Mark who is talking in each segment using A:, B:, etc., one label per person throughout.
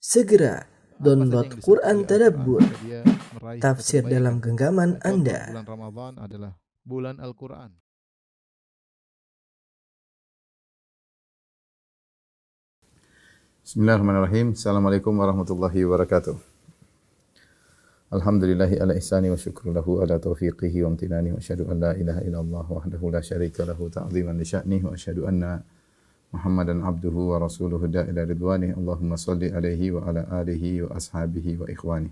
A: Segera download Quran Tadabbur,
B: dia meraih
A: tafsir
B: kebaikan.
A: dalam genggaman
B: Contoh,
A: Anda.
B: bulan Ramadan adalah bulan Al-Quran.
C: Bismillahirrahmanirrahim. Assalamualaikum warahmatullahi wabarakatuh. Alhamdulillahi ala ihsani wa syukru lahu ala taufiqihi wa amtinani wa asyhadu an la ilaha illallah wahdahu la syarika lahu ta'ziman li sya'nihi wa asyhadu anna Muhammadan abduhu wa rasuluhu da'ila ridwani. Allahumma salli alaihi wa ala alihi wa ashabihi wa ikhwani.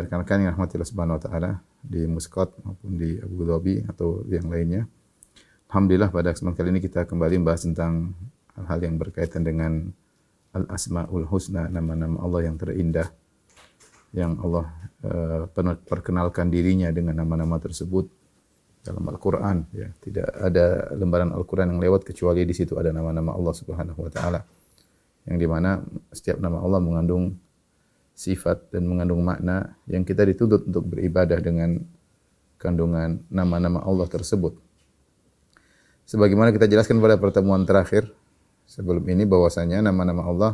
C: Rekan-rekan yang rahmati Allah Subhanahu wa taala di Muscat maupun di Abu Dhabi atau yang lainnya. Alhamdulillah pada kesempatan kali ini kita kembali membahas tentang hal-hal yang berkaitan dengan Al-Asma'ul Husna, nama-nama Allah yang terindah, yang Allah perkenalkan dirinya dengan nama-nama tersebut dalam Al-Quran. Ya. Tidak ada lembaran Al-Quran yang lewat kecuali di situ ada nama-nama Allah Subhanahu wa taala. Yang dimana setiap nama Allah mengandung sifat dan mengandung makna yang kita dituntut untuk beribadah dengan kandungan nama-nama Allah tersebut. Sebagaimana kita jelaskan pada pertemuan terakhir sebelum ini bahwasanya nama-nama Allah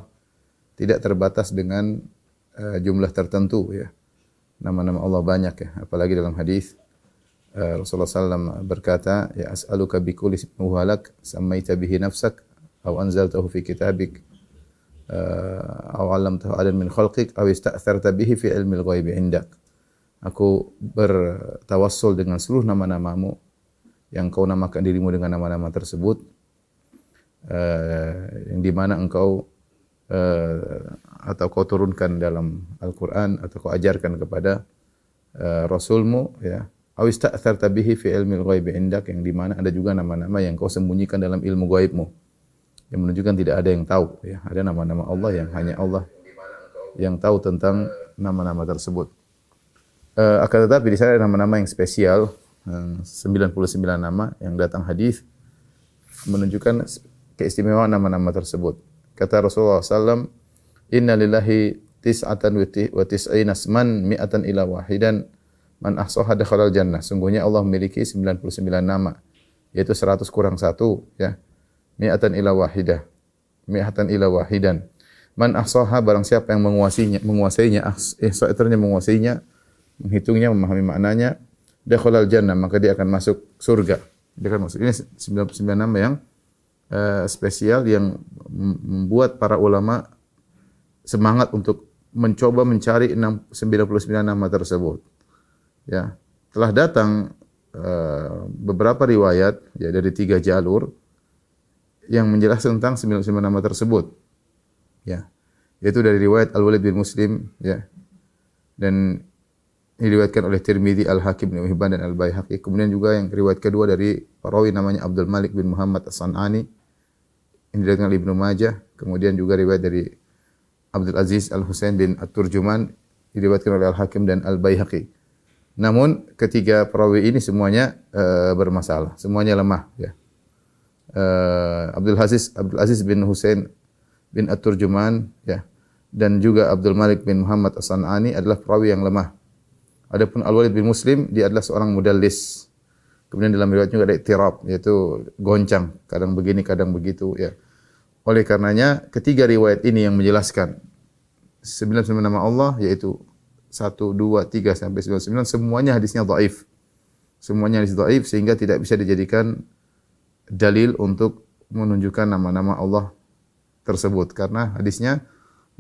C: tidak terbatas dengan jumlah tertentu ya. Nama-nama Allah banyak ya, apalagi dalam hadis Rasulullah SAW berkata, ya as'aluka bikulli ismin huwa lak sammaita bihi nafsak aw anzaltahu fi kitabik aw 'allamtahu 'adan min khalqik aw ista'tharta bihi fi ilmil ghaibi 'indak. Aku bertawassul dengan seluruh nama-namamu yang kau namakan dirimu dengan nama-nama tersebut, yang di mana engkau atau kau turunkan dalam Al-Quran atau kau ajarkan kepada Rasulmu ya, aw ista'tharta bihi fi ilmil ghaibi indak, yang di mana ada juga nama-nama yang kau sembunyikan dalam ilmu gaibmu, yang menunjukkan tidak ada yang tahu ya. Ada nama-nama Allah yang hanya Allah yang tahu tentang nama-nama tersebut. Akan tetapi di sana ada nama-nama yang spesial, 99 nama yang datang hadis menunjukkan keistimewaan nama-nama tersebut. Kata Rasulullah SAW, Inna lillahi tis'atan wa tis'ina asman mi'atan ila wahidan man ahsaha dakhalal jannah. Sungguhnya Allah memiliki 99 nama, yaitu 100 kurang 1 ya. Mi'atan ila wahidah. Mi'atan ila wahidan. Man ahsaha, barang siapa yang menguasainya, ihsa'aturnya menguasainya, menghitungnya, memahami maknanya, dakhalal jannah, maka dia akan masuk surga. Dia akan masuk. Ini 99 nama yang spesial yang membuat para ulama semangat untuk mencoba mencari 99 nama tersebut. Ya, telah datang beberapa riwayat ya dari 3 jalur yang menjelaskan tentang 99 nama tersebut. Ya, yaitu dari riwayat Al-Walid bin Muslim ya. Dan diriwayatkan oleh Tirmidzi, Al-Hakim, Ibnu Hibban dan Al-Baihaqi. Kemudian juga yang riwayat kedua dari perawi namanya Abdul Malik bin Muhammad As-San'ani, ini diriwayatkan oleh Ibnu Majah. Kemudian juga riwayat dari Abdul Aziz Al-Husain bin At-Turjuman, diriwayatkan oleh Al-Hakim dan Al-Baihaqi. Namun ketiga perawi ini semuanya bermasalah, semuanya lemah ya. Abdul Aziz bin Husain bin At-Turjuman ya, dan juga Abdul Malik bin Muhammad As-San'ani adalah perawi yang lemah. Adapun Al-Walid bin Muslim, dia adalah seorang mudallis. Kemudian dalam riwayat juga ada ittirab, yaitu goncang, kadang begini, kadang begitu ya. Oleh karenanya, ketiga riwayat ini yang menjelaskan 99 nama Allah, yaitu 1, 2, 3 sampai 99, semuanya hadisnya dhaif. Semuanya hadis dhaif sehingga tidak bisa dijadikan dalil untuk menunjukkan nama-nama Allah tersebut karena hadisnya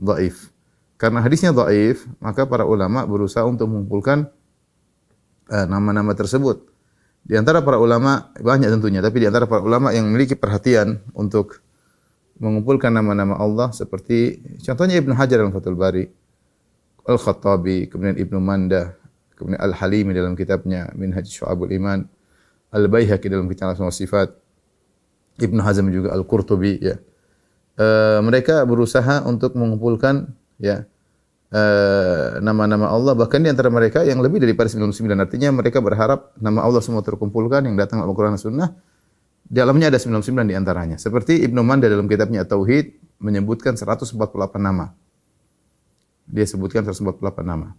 C: dhaif. Karena hadisnya dhaif, maka para ulama berusaha untuk mengumpulkan nama-nama tersebut. Di antara para ulama banyak tentunya, tapi di antara para ulama yang memiliki perhatian untuk mengumpulkan nama-nama Allah seperti contohnya Ibnu Hajar dalam Fathul Bari, Al-Khattabi, kemudian Ibnu Mandah, kemudian Al-Halimi dalam kitabnya Minhaj Syu'abul Iman, Al-Baihaqi dalam kitab Asma wa Sifat, Ibnu Hazm juga Al-Qurtubi ya. Mereka berusaha untuk mengumpulkan ya nama-nama Allah, bahkan di antara mereka yang lebih daripada 99. Artinya mereka berharap nama Allah semua terkumpulkan yang datang dalam Al-Quran dan Sunnah. Di dalamnya ada 99 di antaranya. Seperti Ibnu Manda dalam kitabnya At-Tauhid menyebutkan 148 nama. Dia sebutkan 148 nama.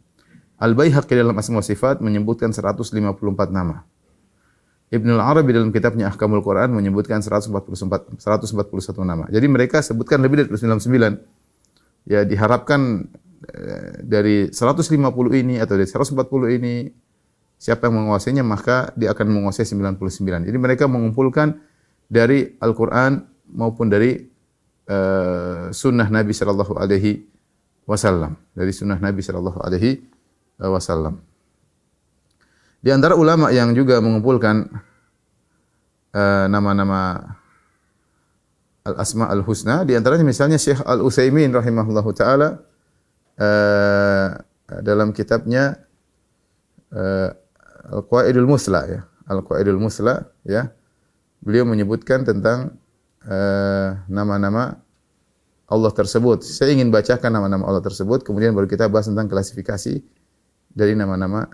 C: Al-Baihaqi dalam Asma wa Sifat menyebutkan 154 nama. Ibnu Al-Arabi dalam kitabnya Ahkamul Quran menyebutkan 141 nama. Jadi mereka sebutkan lebih dari 99. ya diharapkan dari 150 ini atau dari 140 ini siapa yang menguasainya maka dia akan menguasai 99. Jadi mereka mengumpulkan dari Al-Qur'an maupun dari sunnah Nabi sallallahu alaihi wasallam. Dari sunnah Nabi sallallahu alaihi wasallam. Di antara ulama yang juga mengumpulkan nama-nama al-asma al-husna, di antaranya misalnya Syekh Al-Utsaimin rahimahullahu taala dalam kitabnya Al-Qawaidul Musla ya. Al-Qawaidul Musla ya. Beliau menyebutkan tentang nama-nama Allah tersebut. Saya ingin bacakan nama-nama Allah tersebut, kemudian baru kita bahas tentang klasifikasi dari nama-nama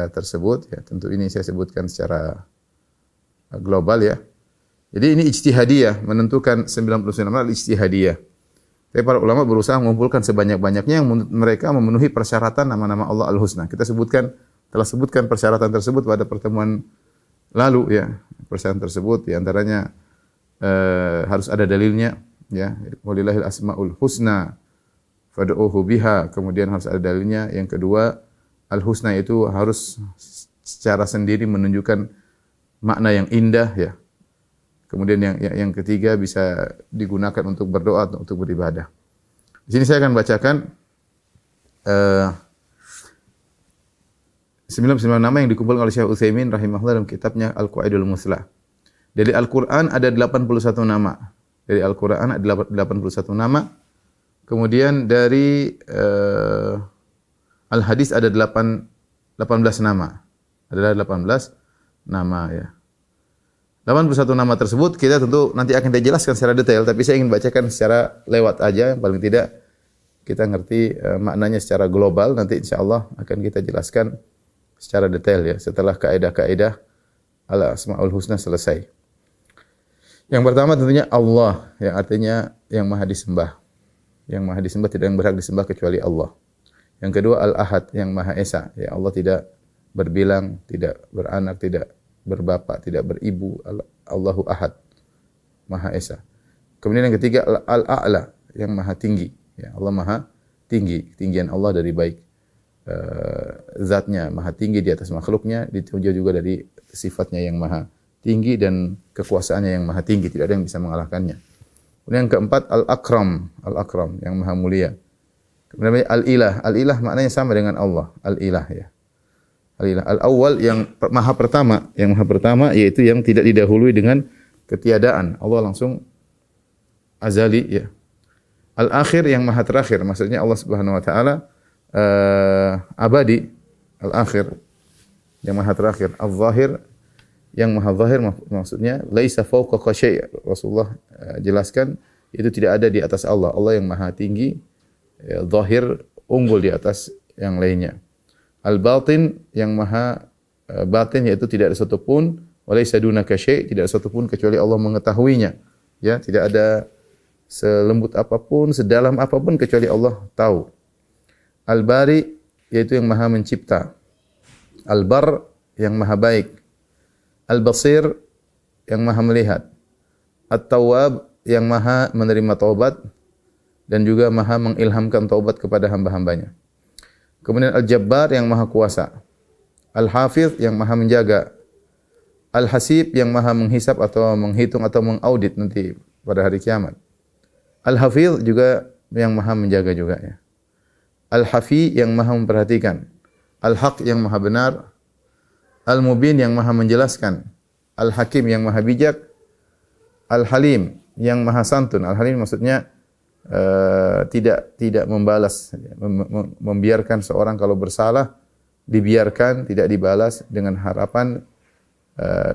C: tersebut ya. Tentu ini saya sebutkan secara global ya. Jadi ini ijtihadiyah, menentukan 99 nama ijtihadiyah. Tapi para ulama berusaha mengumpulkan sebanyak-banyaknya yang mereka memenuhi persyaratan nama-nama Allah Al-Husna. Kita telah sebutkan persyaratan tersebut pada pertemuan lalu ya. Persyaratan tersebut di antaranya harus ada dalilnya ya. Walillahil asmaul husna fad'uhu biha. Kemudian harus ada dalilnya. Yang kedua, Al-Husna itu harus secara sendiri menunjukkan makna yang indah ya. Kemudian yang ketiga bisa digunakan untuk berdoa atau untuk beribadah. Di sini saya akan bacakan 99 nama yang dikumpulkan oleh Syekh Utsaimin rahimahullah dalam kitabnya Al-Qawaidul Muslah. Dari Al-Qur'an ada 81 nama. Dari Al-Qur'an ada 81 nama. Kemudian dari Al-Hadis ada 18 nama. Ada 18 nama ya. 81 nama tersebut kita tentu nanti akan dijelaskan secara detail, tapi saya ingin bacakan secara lewat aja, yang paling tidak kita ngerti maknanya secara global. Nanti insyaallah akan kita jelaskan secara detail ya setelah kaidah-kaidah al-asmaul husna selesai. Yang pertama tentunya Allah, yang artinya yang maha disembah. Yang maha disembah, tidak yang berhak disembah kecuali Allah. Yang kedua Al-Ahad, yang maha esa, ya Allah tidak berbilang, tidak beranak, tidak berbapak, tidak beribu. Allahu Ahad, maha esa. Kemudian yang ketiga Al-A'la, yang maha tinggi, ya Allah maha tinggi, ketinggian Allah dari baik zatnya maha tinggi di atas makhluknya, ditunjuk juga dari sifatnya yang maha tinggi dan kekuasaannya yang maha tinggi, tidak ada yang bisa mengalahkannya. Kemudian yang keempat Al-Akram, Al-Akram yang maha mulia. Kemudian Al-Ilah, Al-Ilah maknanya sama dengan Allah, Al-Ilah ya. Al-Ilah, Al-Awwal yang maha pertama yaitu yang tidak didahului dengan ketiadaan. Allah langsung azali ya. Al-Akhir yang maha terakhir, maksudnya Allah Subhanahu wa taala abadi. Al-Akhir yang maha terakhir. Al-Zahir yang maha zahir, maksudnya laisa fawqa syai'. Rasulullah jelaskan itu tidak ada di atas Allah. Allah yang maha tinggi, ya, zahir, unggul di atas yang lainnya. Al-Batin yang maha batin, yaitu tidak ada satupun, walaisa dunaka syai', tidak ada satupun kecuali Allah mengetahuinya. Ya, tidak ada selembut apapun, sedalam apapun kecuali Allah tahu. Al-Bari yaitu yang maha mencipta. Al-Bar yang maha baik. Al-Basir yang maha melihat. At-Tawwab yang maha menerima taubat dan juga maha mengilhamkan taubat kepada hamba-hambanya. Kemudian Al-Jabbar yang maha kuasa. Al-Hafiz yang maha menjaga. Al-Hasib yang maha menghisap atau menghitung atau mengaudit nanti pada hari kiamat. Al-Hafiz juga yang maha menjaga juga ya. Al-Hafi yang maha memperhatikan. Al-Haq yang maha benar. Al-Mubin yang maha menjelaskan. Al-Hakim yang maha bijak. Al-Halim yang maha santun. Al-Halim maksudnya tidak membalas, membiarkan seorang kalau bersalah dibiarkan, tidak dibalas dengan harapan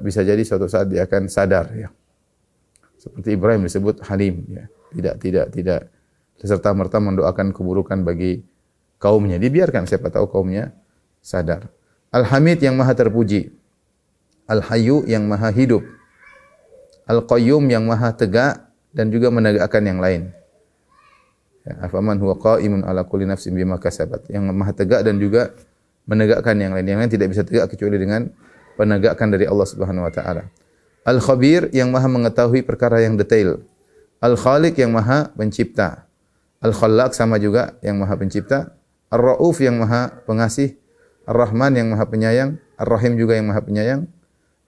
C: bisa jadi suatu saat dia akan sadar ya. Seperti Ibrahim disebut Halim ya. Tidak serta-merta mendoakan keburukan bagi kaumnya, dibiarkan siapa tahu kaumnya sadar. Al-Hamid yang maha terpuji. Al-Hayyu yang maha hidup. Al-Qayyum yang maha tegak dan juga menegakkan yang lain. Ya, afaman huwa qa'imun ala kulli nafsin bima kasabat, yang maha tegak dan juga menegakkan yang lain. Yang lain tidak bisa tegak kecuali dengan penegakan dari Allah Subhanahu wa taala. Al-Khabir yang maha mengetahui perkara yang detail. Al-Khaliq yang maha pencipta. Al-Khallaq sama juga yang Maha Pencipta. Ar-Rauf yang Maha Pengasih. Ar-Rahman yang Maha Penyayang. Ar-Rahim juga yang Maha Penyayang.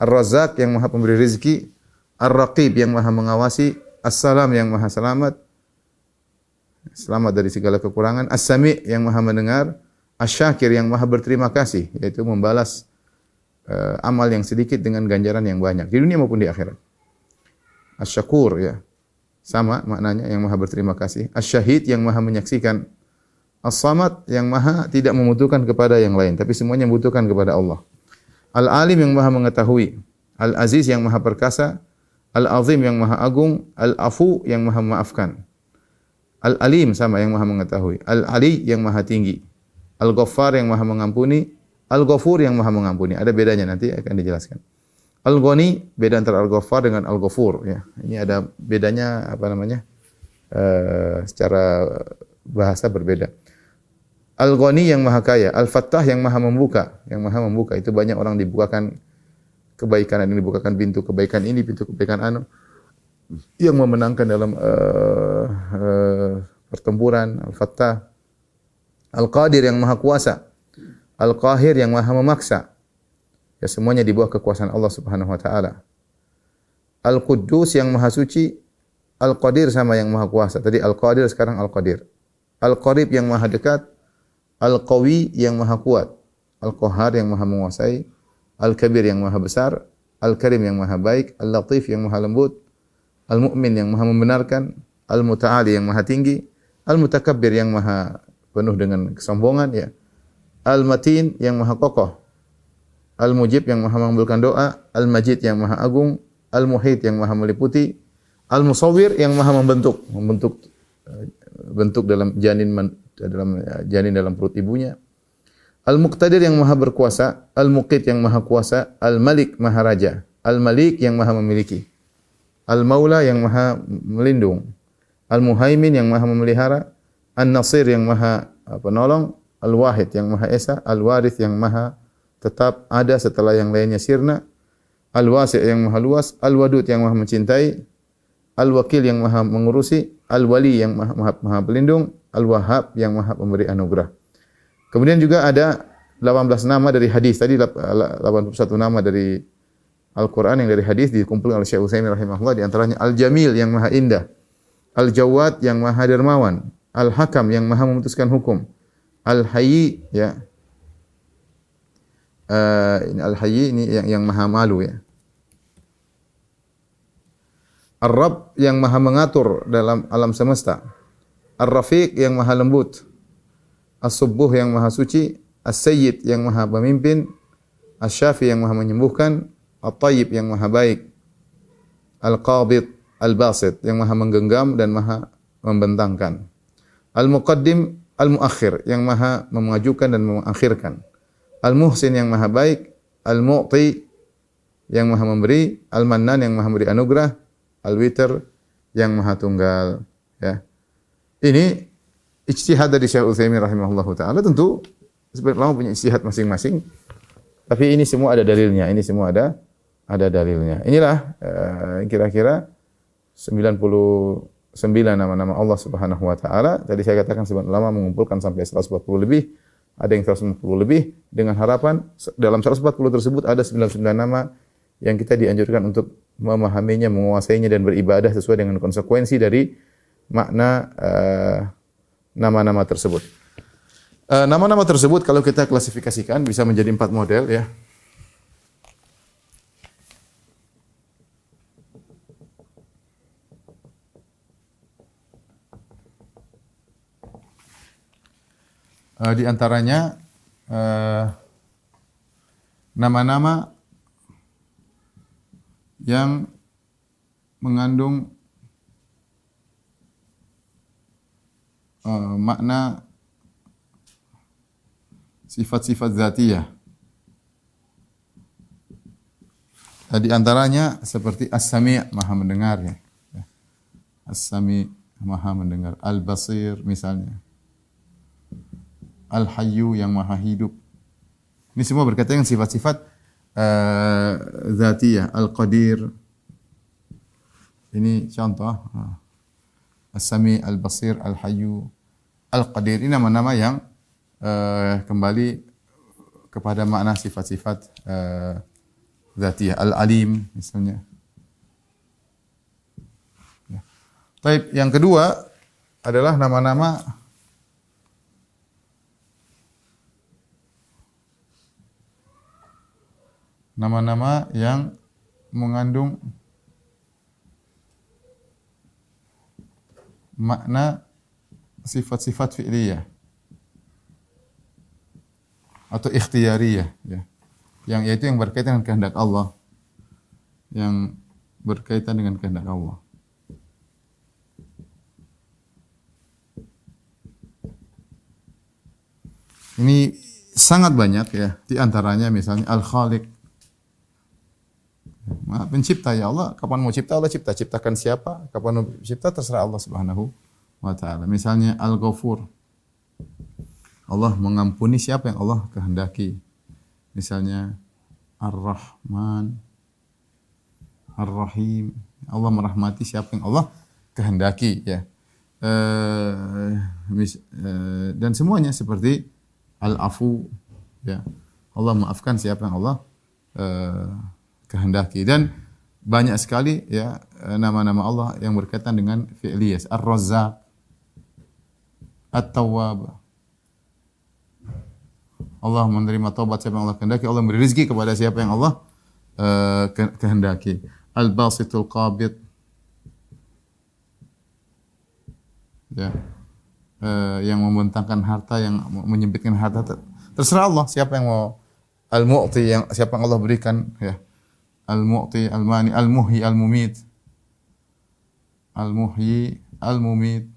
C: Ar-Razzaq yang Maha Pemberi rezeki. Ar-Raqib yang Maha Mengawasi. As-Salam yang Maha Selamat. Selamat dari segala kekurangan. As-Sami' yang Maha Mendengar. Asy-Syakir yang Maha Berterima kasih, yaitu membalas amal yang sedikit dengan ganjaran yang banyak di dunia maupun di akhirat. Asy-Syakur ya. Sama maknanya, yang Maha Berterima kasih. Asy-Syahid yang Maha menyaksikan. As-Samad yang Maha tidak membutuhkan kepada yang lain, tapi semuanya membutuhkan kepada Allah. Al-Alim yang Maha mengetahui. Al-Aziz yang Maha perkasa. Al-Azim yang Maha agung. Al-Afu yang Maha memaafkan. Al-Alim sama yang Maha mengetahui. Al-Ali yang Maha tinggi. Al-Ghaffar yang Maha mengampuni. Al-Ghafur yang Maha mengampuni. Ada bedanya, nanti akan dijelaskan. Al-Ghani, beda antara Al-Ghaffar dengan Al-Ghafur ya. Ini ada bedanya secara bahasa berbeda. Al-Ghani yang Maha kaya, Al-Fattah yang Maha membuka, itu banyak orang dibukakan kebaikan ini, dibukakan pintu kebaikan ini, pintu kebaikan yang memenangkan dalam pertempuran. Al-Fattah. Al-Qadir yang Maha kuasa, Al-Qahir yang Maha memaksa. Ya, semuanya di bawah kekuasaan Allah Subhanahu wa taala. Al-Quddus yang Maha suci, Al-Qadir sama yang Maha kuasa. Tadi Al-Qadir, sekarang Al-Qadir. Al-Qarib yang Maha dekat, Al-Qawi yang Maha kuat, Al-Qahhar yang Maha menguasai, Al-Kabir yang Maha besar, Al-Karim yang Maha baik, Al-Latif yang Maha lembut, Al-Mu'min yang Maha membenarkan, Al-Muta'ali yang Maha tinggi, Al-Mutakabbir yang Maha penuh dengan kesombongan ya. Al-Matin yang Maha kokoh, Al-Mujib yang Maha mengabulkan doa, Al-Majid yang Maha agung, Al-Muhit yang Maha meliputi, Al-Musawwir yang Maha membentuk bentuk dalam janin dalam perut ibunya. Al-Muqtadir yang Maha berkuasa, Al-Muqit yang Maha kuasa, Al-Malik Maha raja, Al-Malik yang Maha memiliki, Al-Maula yang Maha melindung, Al-Muhaimin yang Maha memelihara, An-Nasir yang Maha penolong, Al-Wahid yang Maha esa, Al-Warith yang Maha tetap ada setelah yang lainnya sirna, Al-Wasi' yang Maha luas, Al-Wadud yang Maha mencintai, Al-Wakil yang Maha mengurusi, Al-Wali yang Maha pelindung, Al-Wahhab yang Maha pemberi anugerah. Kemudian juga ada 18 nama dari hadis. Tadi 81 nama dari Al-Quran yang dari hadis dikumpulkan oleh Syekh Utsaimin rahimahullah. Di antaranya Al-Jamil yang Maha indah, Al-Jawad yang Maha dermawan, Al-Hakam yang Maha memutuskan hukum, Al-Hayy ya. Ini Al-Hayy ini yang Maha malu ya. Ar-Rabb yang Maha mengatur dalam alam semesta, Ar-Rafiq yang Maha lembut, As-Subbuh yang Maha suci, As-Sayyid yang Maha pemimpin, Asy-Syafi yang Maha menyembuhkan, At-Tayyib yang Maha baik, Al-Qabid, Al-Basit yang Maha menggenggam dan Maha membentangkan, Al-Muqaddim, Al-Muakhir yang Maha memajukan dan mengakhirkan, Al-Muhsin yang Maha baik, Al-Mu'ti yang Maha memberi, Al-Mannan yang Maha memberi anugerah, Al-Witr yang Maha tunggal ya. Ini ijtihad dari Syekh Utsaimin rahimahullahu taala. Tentu sebagian ulama punya ijtihad masing-masing. Tapi ini semua ada dalilnya. Ada dalilnya. Inilah kira-kira 99 nama-nama Allah Subhanahu wa taala. Tadi saya katakan sebagian ulama mengumpulkan sampai 140 lebih, ada yang 150 lebih, dengan harapan dalam 140 tersebut ada 99 nama yang kita dianjurkan untuk memahaminya, menguasainya dan beribadah sesuai dengan konsekuensi dari makna nama-nama tersebut. Nama-nama tersebut kalau kita klasifikasikan bisa menjadi 4 model ya. Di antaranya nama-nama yang mengandung makna sifat-sifat zatiyah. Di antaranya seperti As-Sami', Maha mendengar ya. As-Sami', Maha mendengar. Al-Basir misalnya. Al-Hayyu yang Maha hidup. Ini semua berkaitan dengan sifat-sifat zatiyah. Al-Qadir. Ini contoh. As-Sami, Al-Basir, Al-Hayyu, Al-Qadir. Ini nama-nama yang kembali kepada makna sifat-sifat dzatiyah. Al-Alim misalnya. Ya. Baik, yang kedua adalah nama-nama yang mengandung makna sifat-sifat fi'liyah atau ikhtiyariyah, ya. Yang yaitu yang berkaitan dengan kehendak Allah. Yang berkaitan dengan kehendak Allah. Ini sangat banyak, ya. Di antaranya misalnya Al-Khaliq. Pencipta, ya Allah, kapan mau cipta Allah cipta, ciptakan siapa, kapan mau cipta terserah Allah Subhanahu wa taala. Misalnya Al-Ghafur. Allah mengampuni siapa yang Allah kehendaki. Misalnya Ar-Rahman, Ar-Rahim. Allah merahmati siapa yang Allah kehendaki, ya. Dan semuanya seperti Al-Afu, ya. Allah maafkan siapa yang Allah kehendaki, dan banyak sekali, ya, nama-nama Allah yang berkaitan dengan fi'liyah. Ar-Razzaq, At-Tawwab. Allah menerima taubat siapa yang Allah kehendaki, Allah memberi rezeki kepada siapa yang Allah kehendaki. Al-Basitul Qabid, ya. Yang membentangkan harta, yang menyempitkan harta, terserah Allah siapa yang mau. Al-Mu'ti, yang siapa yang Allah berikan, ya. Al-Mu'ti, Al-Mani, Al-Muhyi, Al-Mumit. Al-Muhyi, Al-Mumit.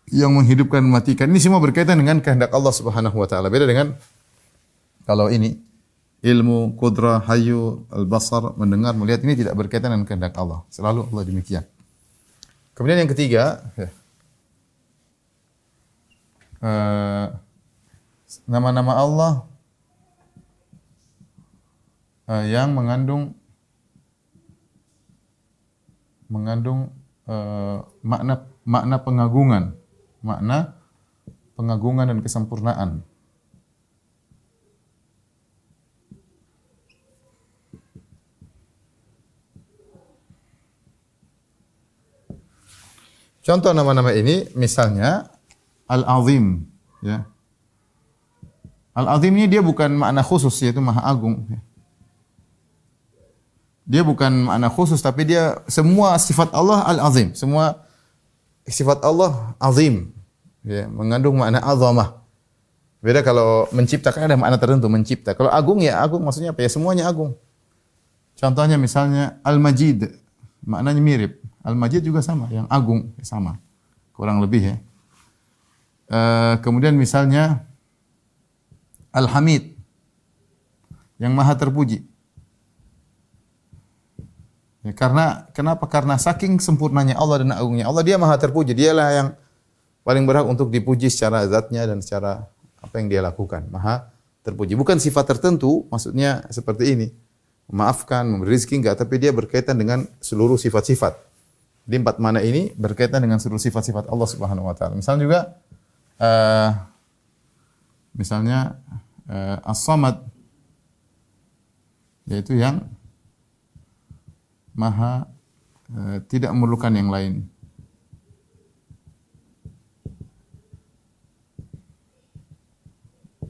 C: Yang menghidupkan, mematikan. Ini semua berkaitan dengan kehendak Allah Subhanahu wa taala. Beda dengan kalau ini ilmu, qudrah, hayyu, al-basar, mendengar, melihat, ini tidak berkaitan dengan kehendak Allah. Selalu Allah demikian. Kemudian yang ketiga, ya. Nama-nama Allah yang mengandung makna pengagungan, dan kesempurnaan. Contoh nama-nama ini misalnya Al-Azim, ya. Al-Azim ini dia bukan makna khusus, yaitu Maha Agung, ya. Dia bukan makna khusus, tapi dia semua sifat Allah Al-Azim. Semua sifat Allah azim, ya, mengandung makna azamah. Beda kalau menciptakan, ada makna tertentu mencipta. Kalau agung, ya agung maksudnya apa? Ya semuanya agung. Contohnya misalnya Al-Majid, maknanya mirip. Al-Majid juga sama, yang agung, sama. Kurang lebih, ya. Kemudian misalnya Al-Hamid, yang maha terpuji. Ya, kenapa? Karena saking sempurnanya Allah dan agungnya Allah, dia maha terpuji. Dialah yang paling berhak untuk dipuji secara zatnya dan secara apa yang dia lakukan. Maha terpuji. Bukan sifat tertentu, maksudnya seperti ini. Memaafkan, memberi rezeki, enggak. Tapi dia berkaitan dengan seluruh sifat-sifat. Di empat mana ini berkaitan dengan seluruh sifat-sifat Allah Subhanahu wa taala. Misalnya juga As-Samad, yaitu yang maha tidak memerlukan yang lain.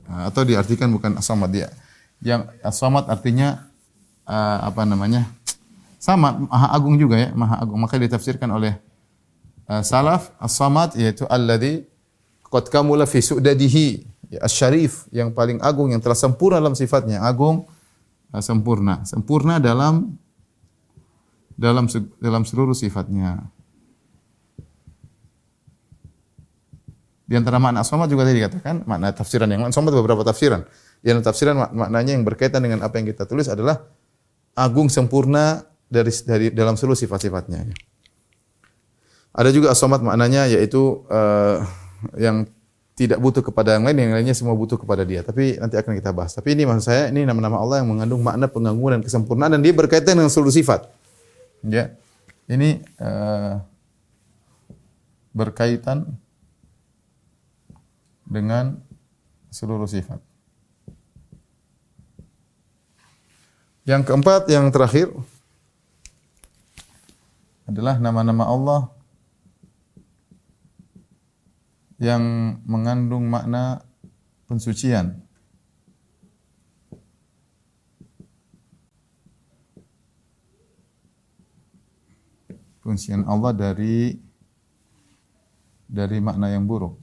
C: Atau diartikan bukan As-Samad, dia. Yang As-Samad artinya sama, maha agung juga, ya, maha agung. Maka ditafsirkan oleh salaf, As-Samad yaitu alladzi qad kamula fi su'dadihi, ya, asy-syarif, yang paling agung, yang telah sempurna dalam sifatnya, agung, sempurna. Sempurna dalam seluruh sifatnya. Di antara makna As-Samad juga tadi dikatakan, makna tafsiran yang lain, As-Samad beberapa tafsiran. Di antara tafsiran maknanya yang berkaitan dengan apa yang kita tulis adalah agung, sempurna dari dalam seluruh sifat-sifatnya. Ada juga As-Samad maknanya yaitu yang tidak butuh kepada yang lain, yang lainnya semua butuh kepada dia. Tapi nanti akan kita bahas. Tapi ini maksud saya, ini nama-nama Allah yang mengandung makna pengagungan dan kesempurnaan, dan dia berkaitan dengan seluruh sifat. Ya, ini berkaitan dengan seluruh sifat. Yang keempat, yang terakhir adalah nama-nama Allah yang mengandung makna pensucian. Pensucian Allah dari makna yang buruk.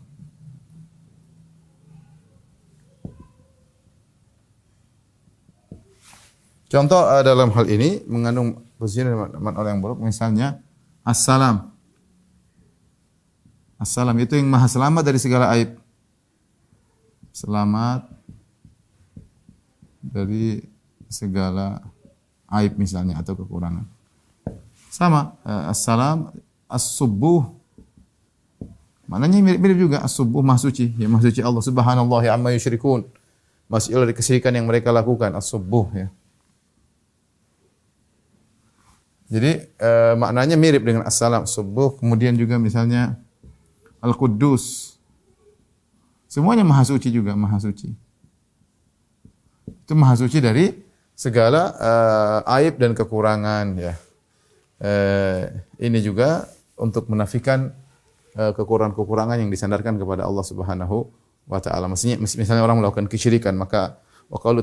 C: Contoh dalam hal ini mengandung pensucian dari makna yang buruk, misalnya As-Salam. As-Salam itu yang maha selamat dari segala aib. Selamat dari segala aib misalnya atau kekurangan. Sama, As-Salam, As-Subuh. Maknanya mirip-mirip juga. As-Subuh, maha suci. Ya, maha suci Allah. Subhanallah ya amma yusyrikun. Maha suci Allah dari kesyirikan yang mereka lakukan. As-Subuh ya. Jadi maknanya mirip dengan As-Salam, Subuh. Kemudian juga misalnya Al-Quddus. Semuanya maha suci juga, maha suci. Itu maha suci dari segala aib dan kekurangan ya. Ini juga untuk menafikan kekurangan-kekurangan yang disandarkan kepada Allah Subhanahu wa taala. Misalnya orang melakukan kesyirikan, maka wa qalu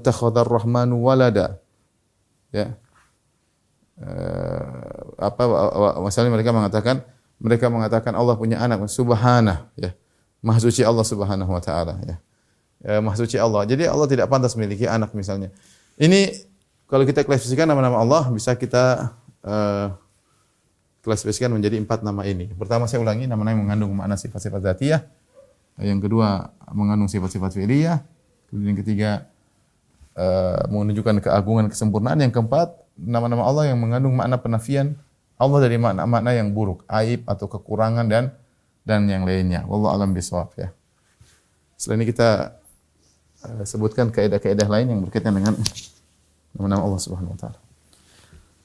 C: takhadar rahmanu walada. Ya. Misalnya mereka mengatakan Allah punya anak, subhanah ya. Maha suci Allah Subhanahu wa taala ya. Maha suci Allah. Jadi Allah tidak pantas memiliki anak misalnya. Ini kalau kita klasifikasikan nama-nama Allah bisa kita klasifikasikan menjadi 4 nama ini. Pertama saya ulangi, nama-nama yang mengandung makna sifat-sifat dzatiyah. Yang kedua mengandung sifat-sifat fi'liyah. Kemudian yang ketiga menunjukkan keagungan, kesempurnaan. Yang keempat, nama-nama Allah yang mengandung makna penafian Allah dari makna-makna yang buruk, aib atau kekurangan dan yang lainnya. Wallahu a'lam bishawab ya. Setelah ini kita sebutkan kaidah-kaidah lain yang berkaitan dengan nama-nama Allah Subhanahu wa taala.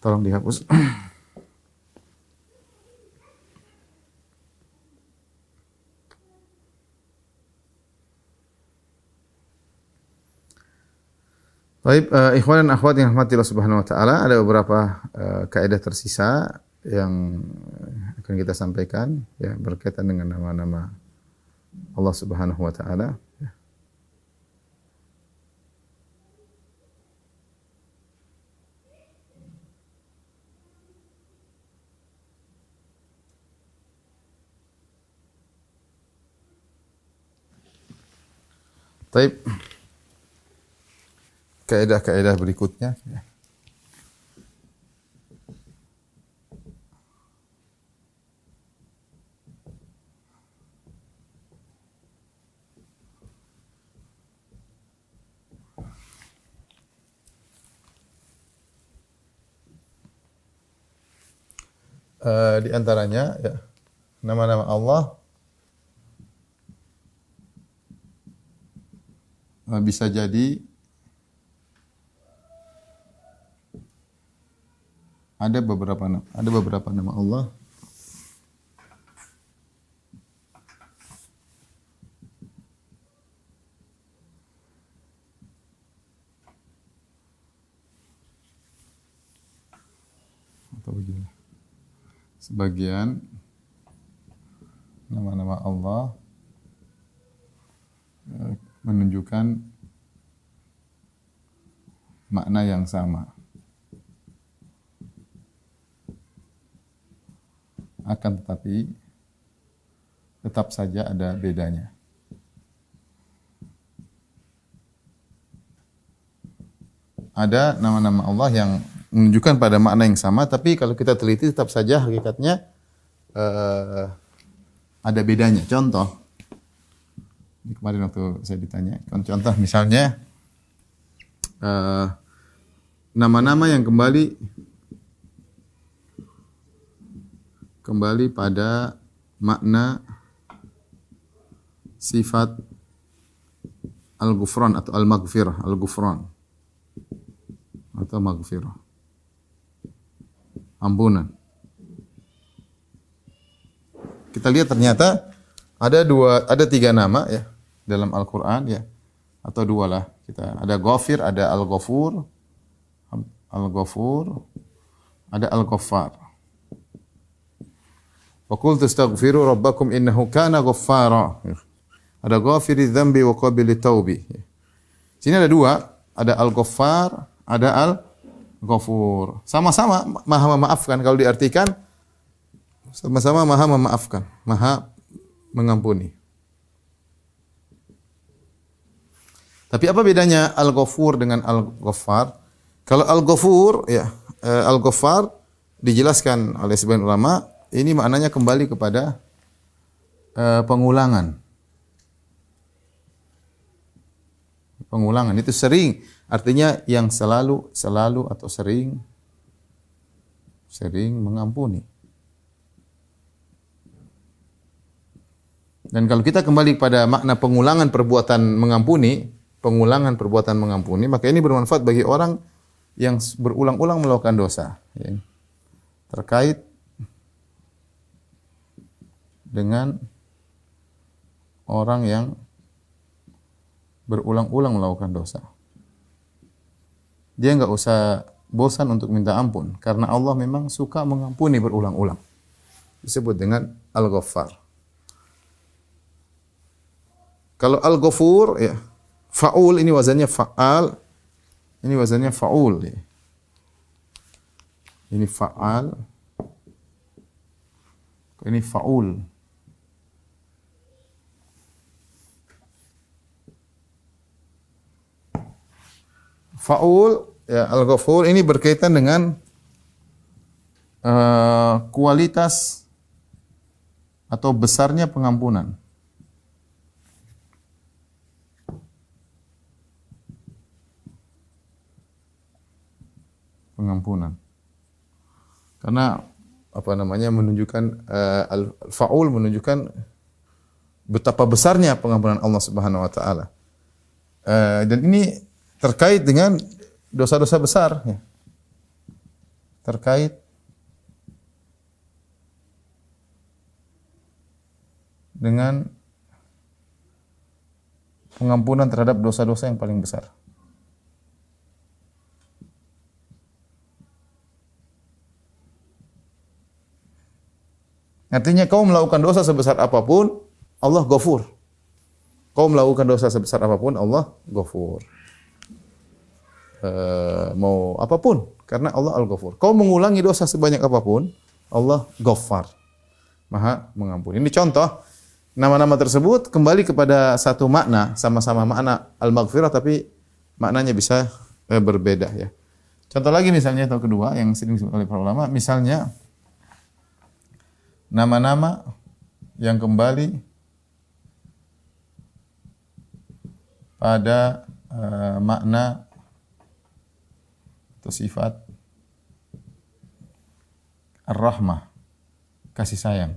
C: Tolong dihapus. Baik, ikhwan dan akhwat yang rahmati Allah Subhanahu wa taala, ada beberapa kaidah tersisa yang akan kita sampaikan ya berkaitan dengan nama-nama Allah Subhanahu wa taala. Baik. Kaidah-kaidah berikutnya ya. Di antaranya ya, nama-nama Allah bisa jadi ada beberapa nama Allah atau begini. Sebagian nama-nama Allah menunjukkan makna yang sama. Akan tetapi tetap saja ada bedanya. Ada nama-nama Allah yang menunjukkan pada makna yang sama, tapi kalau kita teliti tetap saja hakikatnya ada bedanya. Contoh, ini kemarin waktu saya ditanya, contoh misalnya nama-nama yang kembali pada makna sifat al-ghufran atau al-maghfirah, al-ghufran atau maghfirah, ampunan. kita lihat ternyata ada tiga nama ya dalam Al-Qur'an ya. Atau dua lah. Kita ada Ghafir, ada Al-Ghafur. Al-Ghafur, ada Al-Ghaffar. Wa qul tastaghfiru rabbakum innahu kana ghaffara. Ada Ghafiriz dzambi wa qabilit taubi. Sini ada dua, ada Al-Ghaffar, ada Al-Ghafur. Sama-sama Maha memaafkan kalau diartikan sama-sama Maha memaafkan, Maha mengampuni. Tapi apa bedanya Al-Ghafur dengan Al-Ghaffar? Kalau Al-Ghafur ya, Al-Ghaffar dijelaskan oleh sebagian ulama, ini maknanya kembali kepada pengulangan. Pengulangan itu sering, artinya yang selalu atau sering mengampuni. Dan kalau kita kembali pada makna pengulangan perbuatan mengampuni, maka ini bermanfaat bagi orang yang berulang-ulang melakukan dosa, ya. Terkait dengan orang yang berulang-ulang melakukan dosa. Dia enggak usah bosan untuk minta ampun, karena Allah memang suka mengampuni berulang-ulang. Disebut dengan Al-Ghaffar. Kalau Al-Ghafur ya, fa'ul ini wazannya fa'al, ini wazannya fa'ul ya. Ini fa'al, ini fa'ul. Fa'ul ya, Al-Ghafur ini berkaitan dengan kualitas atau besarnya pengampunan. Karena apa namanya menunjukkan al-faul menunjukkan betapa besarnya pengampunan Allah Subhanahu wa taala. Dan ini terkait dengan dosa-dosa besar ya. Terkait dengan pengampunan terhadap dosa-dosa yang paling besar. Artinya kau melakukan dosa sebesar apapun, Allah Ghafur. Kau melakukan dosa sebesar apapun, Allah Ghafur. Mau apapun, karena Allah Al-Ghafur. Kau mengulangi dosa sebanyak apapun, Allah Ghaffar. Maha mengampuni. Ini contoh, nama-nama tersebut kembali kepada satu makna, sama-sama makna Al-Maghfirah, tapi maknanya bisa berbeda ya. Contoh lagi misalnya, contoh kedua yang sering disebut oleh para ulama, misalnya nama-nama yang kembali pada makna atau sifat ar-rahmah, kasih sayang.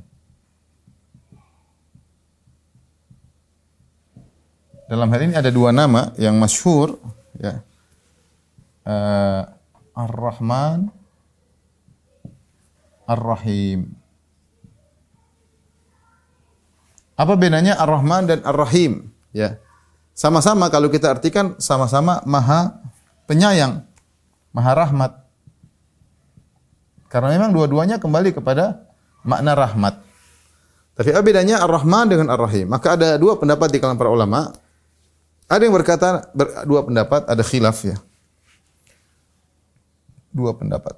C: Dalam hal ini ada dua nama yang masyhur ya. Ar-Rahman, Ar-Rahim. Apa bedanya Ar-Rahman dan Ar-Rahim? Ya. Sama-sama kalau kita artikan sama-sama Maha Penyayang, Maha Rahmat. Karena memang dua-duanya kembali kepada makna rahmat. Tapi apa bedanya Ar-Rahman dengan Ar-Rahim? Maka ada dua pendapat di kalangan para ulama. Ada yang berkata dua pendapat, ada khilaf ya. Dua pendapat.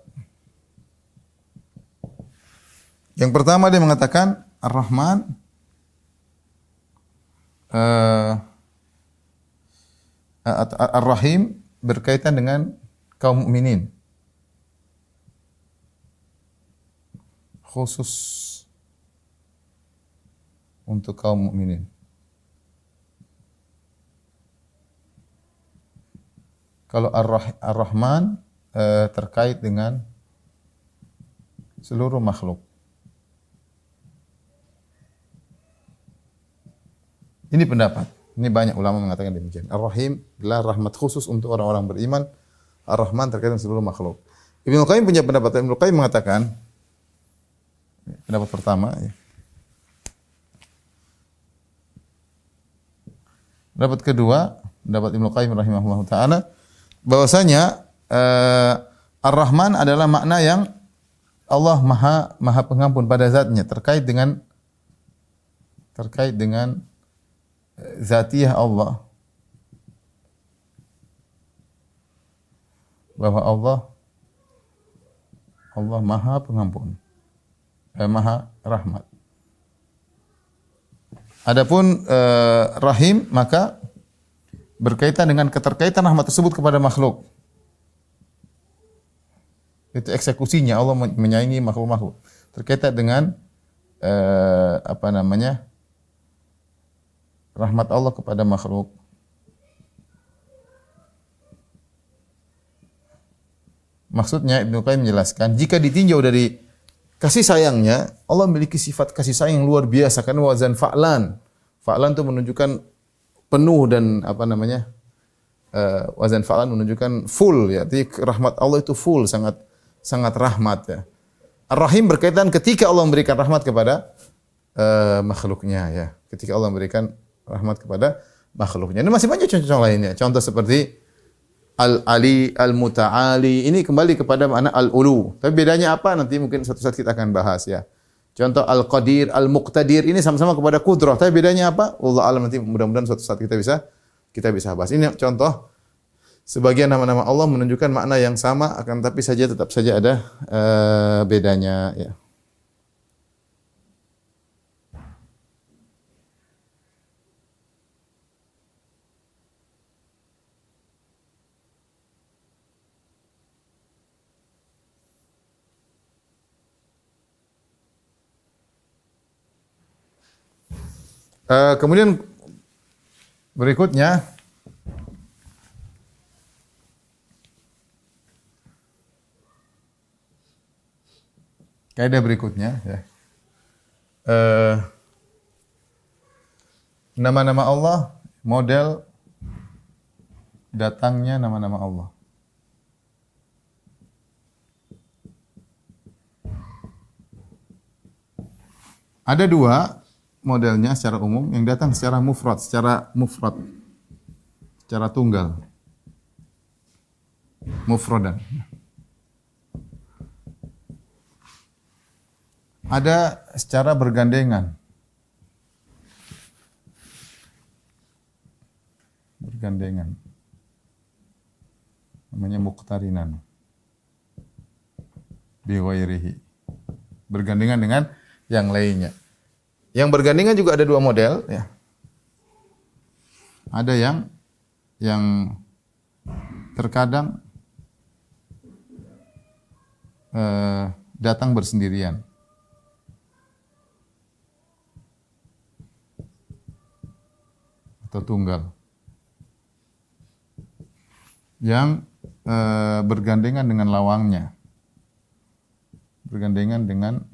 C: Yang pertama dia mengatakan Ar-Rahman Ar-Rahim berkaitan dengan kaum mukminin. Khusus untuk kaum mukminin. Kalau Ar-Rahman terkait dengan seluruh makhluk. Ini pendapat. Ini banyak ulama mengatakan demikian. Ar-Rahim adalah rahmat khusus untuk orang-orang beriman. Ar-Rahman terkait dengan seluruh makhluk. Ibnu Qayyim punya pendapat. Ibnu Qayyim mengatakan, pendapat pertama, ya, Pendapat kedua, pendapat Ibnu Qayyim rahimahullahu taala bahwasanya Ar-Rahman adalah makna yang Allah Maha Pengampun pada zatnya terkait dengan zatiyah Allah. Bahwa Allah Maha Pengampun. Maha Rahmat. Adapun Rahim maka berkaitan dengan keterkaitan rahmat tersebut kepada makhluk. Itu eksekusinya Allah menyayangi makhluk-makhluk. Terkaitan dengan rahmat Allah kepada makhluk. Maksudnya Ibnu Qayyim menjelaskan, jika ditinjau dari kasih sayangnya, Allah memiliki sifat kasih sayang yang luar biasa karena wazan fa'lan. Fa'lan itu menunjukkan penuh dan wazan fa'lan menunjukkan full ya. Jadi rahmat Allah itu full, sangat rahmat ya. Ar-Rahim berkaitan ketika Allah memberikan rahmat kepada makhluknya ya. Ketika Allah memberikan rahmat kepada makhluknya. Ini masih banyak contoh lainnya. Contoh seperti Al-Ali, Al-Muta'ali, ini kembali kepada makna Al-Ulu. Tapi bedanya apa? Nanti mungkin suatu saat kita akan bahas ya. Contoh Al-Qadir, Al-Muqtadir, ini sama-sama kepada kudrah. Tapi bedanya apa? Allah alam, nanti mudah-mudahan suatu saat kita bisa bahas. Ini contoh sebagian nama-nama Allah menunjukkan makna yang sama, akan tapi tetap saja ada bedanya ya. Kemudian berikutnya kaidah berikutnya ya. Nama-nama Allah, model datangnya nama-nama Allah. Ada dua modelnya secara umum yang datang secara mufrad, secara tunggal. Mufradan. Ada secara bergandengan. Namanya muqtarinan. Bi ghairihi. Bergandengan dengan yang lainnya. Yang bergandengan juga ada dua model ya. Ada yang terkadang datang bersendirian. Atau tunggal. Yang bergandengan dengan lawangnya. Bergandengan dengan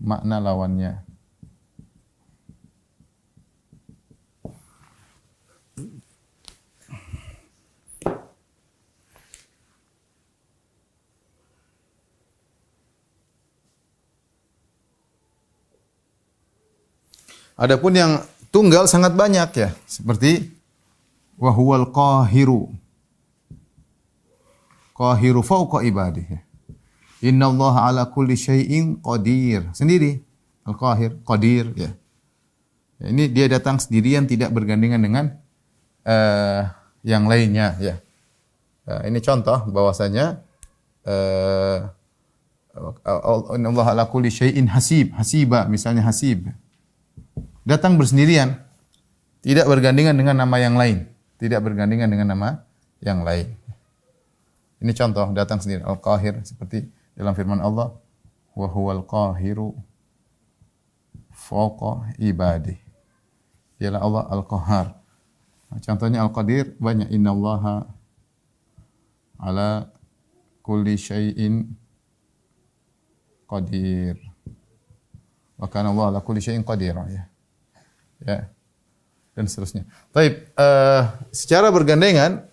C: makna lawannya. Adapun yang tunggal sangat banyak ya, seperti wa huwal qahiru. Qahiru fawqa ibadihi. Innallaha ala kulli syai'in qadir. Sendiri Al-Qahir, Qadir ya. Ya. Ini dia datang sendirian, tidak bergandengan dengan yang lainnya ya. Ini contoh bahwasanya innallaha ala kulli syai'in hasiba misalnya hasib. Datang bersendirian, tidak bergandengan dengan nama yang lain, tidak bergandengan dengan nama yang lain. Ini contoh datang sendiri Al-Qahir seperti dalam firman Allah, wa huwal qahiru fawqa ibadih. Dialah Allah Al-Qahhar. Nah, contohnya Al-Qadir banyak, innallaha ala kulli syai'in qadir. Wa kana Allah ala kulli syai'in qadira ya. Ya. Dan seterusnya. Baik, secara bergandengan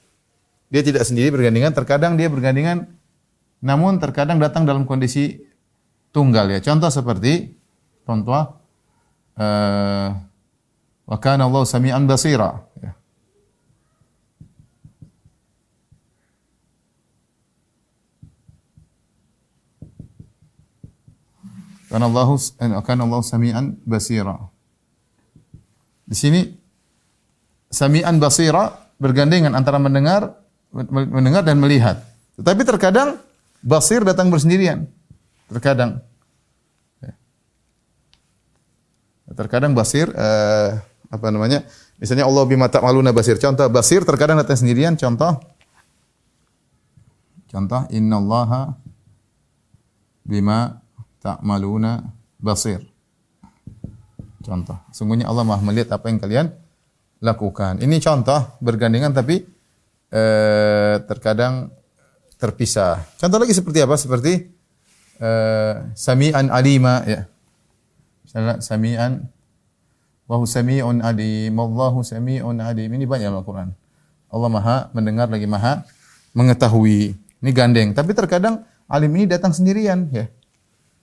C: dia tidak sendiri bergandengan, terkadang dia bergandengan namun terkadang datang dalam kondisi tunggal ya. Contoh seperti wa Wa kana Allah sami'an basira. Ya. Kana Allah sami'an basira. Di sini sami'an basira bergandengan antara mendengar dan melihat. Tetapi terkadang basir datang bersendirian. Terkadang basir apa namanya? Misalnya Allah bima ta'maluna basir. Contoh basir terkadang datang sendirian. Contoh innallaha bima ta'maluna basir. Contoh, sungguhnya Allah Maha melihat apa yang kalian lakukan. Ini contoh bergandengan tapi terkadang terpisah. Contoh lagi seperti apa? Seperti sami'an alima ya. Misalnya sami'an wa huwa sami'un alim, wallahu sami'un alim. Ini banyak dalam Al-Qur'an. Allah Maha mendengar lagi Maha mengetahui. Ini gandeng, tapi terkadang alim ini datang sendirian ya.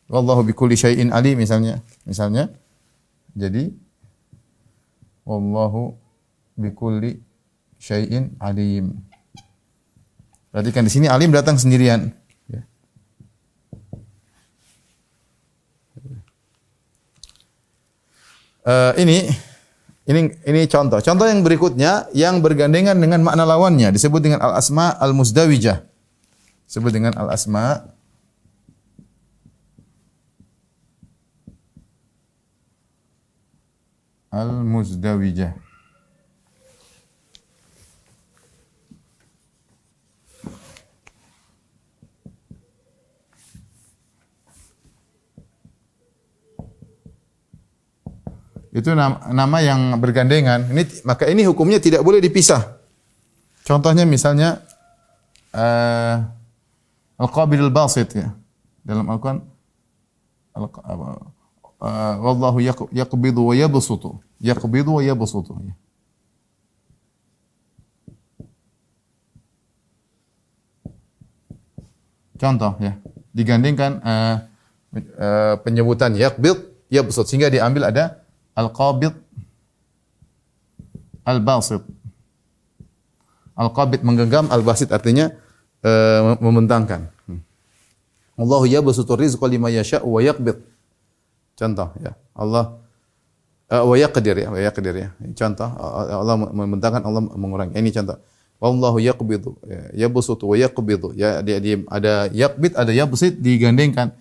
C: Wallahu bikulli syai'in alim misalnya. Jadi wallahu bikulli syai'in alim. Perhatikan di sini alim datang sendirian. Ya. Ini contoh. Contoh yang berikutnya yang bergandengan dengan makna lawannya disebut dengan al-asma al-muzdawijah. Disebut dengan al-asma al-muzdawijah. Itu nama yang bergandengan. Maka ini hukumnya tidak boleh dipisah. Contohnya misalnya al-qabil al-basit ya. Dalam Al-Qur'an wallahu yaqbidu wa yabsutu. Yaqbidu wa yabsutu. Contoh ya. Digandingkan penyebutan yaqbid, yabsut sehingga diambil ada al-qabid, al-basit. Al-qabid menggenggam, al-basit artinya membentangkan. Allahu yabsutu rizqa liman yasha' wa yaqbid. Contoh ya. Allah wa yaqdir ya. Contoh Allah membentangkan, Allah mengurangi. Ini contoh. Wallahu yaqbidu yabsutu wa yaqbidu. Ya dia ada yaqbid, ada yabsit digandengkan.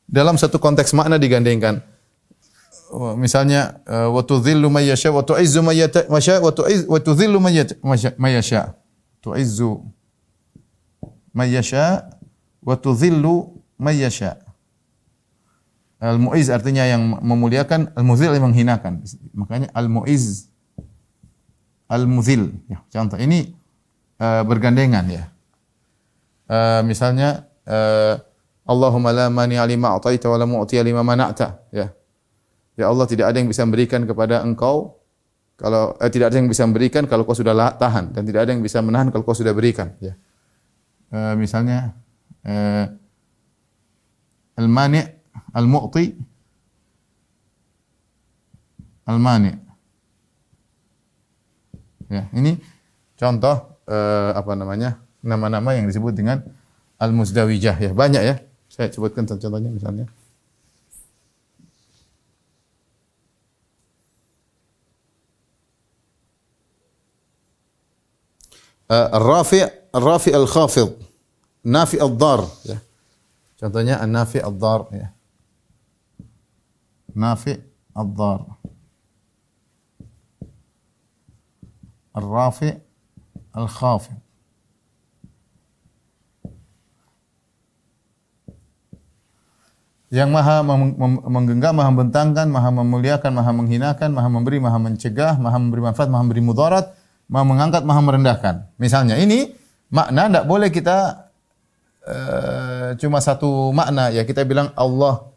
C: Dalam satu konteks makna digandengkan. Misalnya wa tudhillu may yasha wa tu'izzu may yasha wa tudhillu may yasha. Tu'izzu may yasha wa tudhillu may yasha. Al-mu'iz artinya yang memuliakan, al-muzil yang menghinakan. Makanya al-mu'iz, al-muzil. Ya, contoh ini bergandengan ya. Misalnya Allahumma la mani'a lima a'taita wa la mu'tiya lima mana'ta. Ya. Ya Allah, tidak ada yang bisa memberikan kepada engkau kalau tidak ada yang bisa memberikan kalau kau sudah tahan, dan tidak ada yang bisa menahan kalau kau sudah berikan. Ya. Misalnya al-mani' al-mu'ti, al-mani'. Ya, ini contoh apa namanya? Nama-nama yang disebut dengan al-muzdawijah ya. Banyak ya. Saya sebutkan contohnya misalnya. Ar-rafi' al-khafid, nafi' ad-dar ya. Contohnya an-nafi' ad-dar ya. Nafi' ad-dar. Ar-rafi' al-khafid. Yang maha menggenggam, maha membentangkan, maha memuliakan, maha menghinakan, maha memberi, maha mencegah, maha memberi manfaat, maha memberi mudarat, maha mengangkat, maha merendahkan. Misalnya ini makna tidak boleh kita cuma satu makna ya. Kita bilang Allah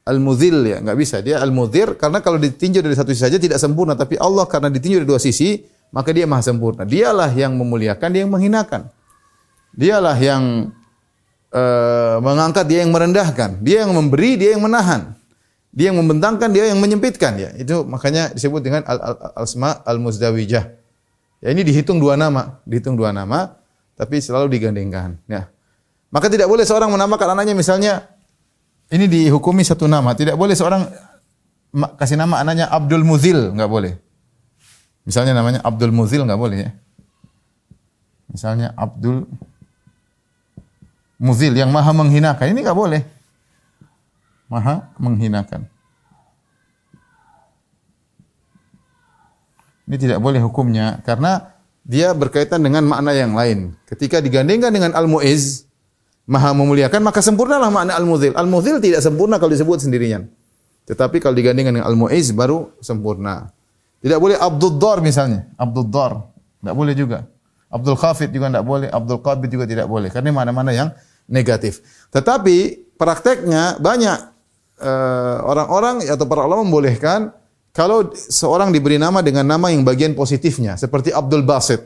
C: al-muzil ya, enggak bisa. Dia al-muzir karena kalau ditinjau dari satu sisi saja tidak sempurna, tapi Allah karena ditinjau dari dua sisi, maka dia maha sempurna. Dialah yang memuliakan, dia yang menghinakan. Dialah yang mengangkat, dia yang merendahkan. Dia yang memberi, dia yang menahan. Dia yang membentangkan, dia yang menyempitkan ya. Itu makanya disebut dengan al-asma al-muzdawijah. Ya ini dihitung dua nama, tapi selalu digandengkan ya. Maka tidak boleh seorang menamakan anaknya misalnya ini dihukumi satu nama, tidak boleh seorang kasih nama anaknya Abdul Muzil, enggak boleh. Misalnya namanya Abdul Muzil enggak boleh ya. Misalnya Abdul Muzil yang maha menghinakan, ini enggak boleh. Maha menghinakan. Ini tidak boleh hukumnya karena dia berkaitan dengan makna yang lain. Ketika digandengkan dengan Al-Mu'izz, maha memuliakan, maka sempurnalah makna Al-Muzil. Al-Muzil tidak sempurna kalau disebut sendirian. Tetapi kalau digandengkan dengan Al-Mu'izz baru sempurna. Tidak boleh Abdul Dar misalnya. Abdul Dar. Tidak boleh juga. Abdul Khafid juga tidak boleh. Abdul Qabid juga tidak boleh. Karena mana-mana yang negatif. Tetapi prakteknya banyak orang-orang atau para ulama membolehkan kalau seorang diberi nama dengan nama yang bagian positifnya. Seperti Abdul Basit.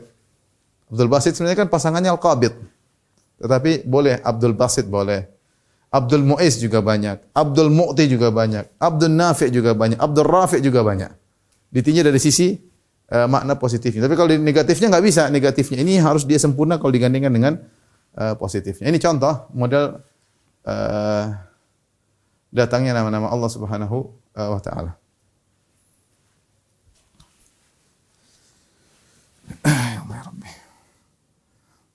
C: Abdul Basit sebenarnya kan pasangannya Al-Qabid. Tetapi boleh Abdul Basit boleh. Abdul Mu'izz juga banyak. Abdul Mu'ti juga banyak. Abdul Nafi' juga banyak. Abdul Rafi' juga banyak. Ditinjau dari sisi makna positifnya. Tapi kalau negatifnya nggak bisa. Negatifnya ini harus dia sempurna kalau digandingkan dengan positifnya. Ini contoh model datangnya nama-nama Allah Subhanahu wa taala.